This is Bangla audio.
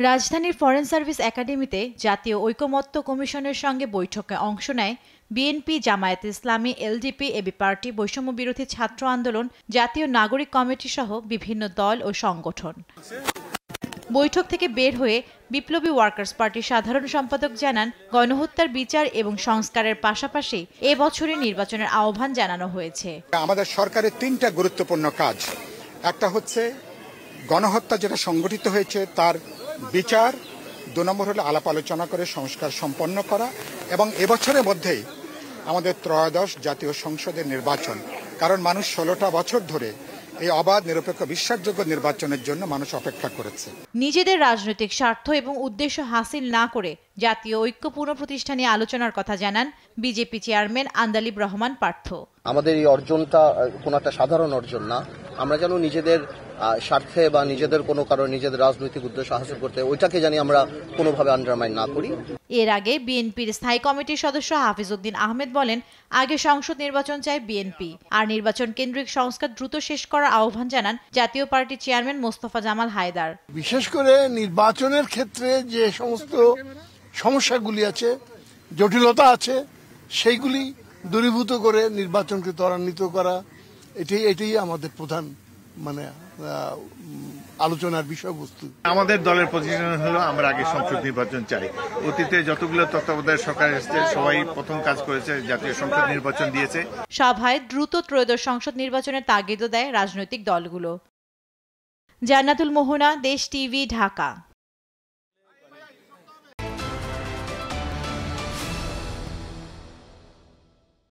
রাজধানীর ফরেন সার্ভিস একাডেমিতে জাতীয় ঐকমত্য কমিশনের সঙ্গে বৈঠকে অংশ নেয় বিএনপি, জামায়াতে ইসলামী, এলডিপি, এবি পার্টি, বৈষম্য বিরোধী ছাত্র আন্দোলন, জাতীয় নাগরিক কমিটি সহ বিভিন্ন দল ও সংগঠন। বৈঠক থেকে বের হয়ে বিপ্লবী ওয়ার্কার্স পার্টির সাধারণ সম্পাদক জানান, গণহত্যার বিচার এবং সংস্কারের পাশাপাশি এবছরের নির্বাচনের আহ্বান জানানো হয়েছে। আমাদের সরকারের তিনটা গুরুত্বপূর্ণ কাজ। একটা হচ্ছে গণহত্যা যেটা সংগঠিত হয়েছে তার বিচার, ২ নম্বর হলো আলাপ আলোচনা করে সংস্কার সম্পন্ন করা, এবং এবছরের মধ্যেই আমাদের ত্রয়োদশ জাতীয় সংসদের নির্বাচন। কারণ মানুষ ১৬টা বছর ধরে এই অবাধ, নিরপেক্ষ, বিশ্বাসযোগ্য নির্বাচনের জন্য মানুষ অপেক্ষা করেছে। নিজেদের রাজনৈতিক স্বার্থ এবং উদ্দেশ্য হাসিল না করে জাতীয় ঐক্য পুনঃপ্রতিষ্ঠা নিয়ে আলোচনার কথা জানান বিজেপি চেয়ারম্যান আন্দালিব রহমান পার্থ। আমাদের এই অর্জনটা কোনো একটা সাধারণ অর্জন না। আমরা যেন নিজেদের স্বার্থে বা নিজেদের কোনো কারণে নিজেদের রাজনৈতিক উদ্দেশ্য হাসিল করতে ওইটাকে জানি আমরা কোনোভাবে আন্ডারমাইন না করি। এর আগে বিএনপির স্থায়ী কমিটির সদস্য হাফিজ উদ্দিন আহমেদ বলেন, আগে সংসদ নির্বাচন চায় বিএনপি, আর নির্বাচন কেন্দ্রিক সংস্কার দ্রুত শেষ করার আহ্বান জানান জাতীয় পার্টির চেয়ারম্যান মোস্তফা জামাল হায়দার। বিশেষ করে নির্বাচনের ক্ষেত্রে যে সমস্ত সমস্যাগুলি আছে, জটিলতা আছে, সেইগুলি দূরীভূত করে নির্বাচনকে ত্বরান্বিত করা, এটাই আমাদের প্রধান আলোচনার বিষয়বস্তু। আমাদের দলের পজিশন হলো আমরা আগে সংসদ নির্বাচন চাই। অতীতে যতগুলো তত্ত্বাবধায়ক সরকার এসেছে সবাই প্রথম কাজ করেছে, জাতীয় সংসদ নির্বাচন দিয়েছে। সভায় দ্রুত ত্রয়োদশ সংসদ নির্বাচনের তাগিদও দেয় রাজনৈতিক দলগুলো। জান্নাতুল মোহনা, দেশ টিভি, ঢাকা।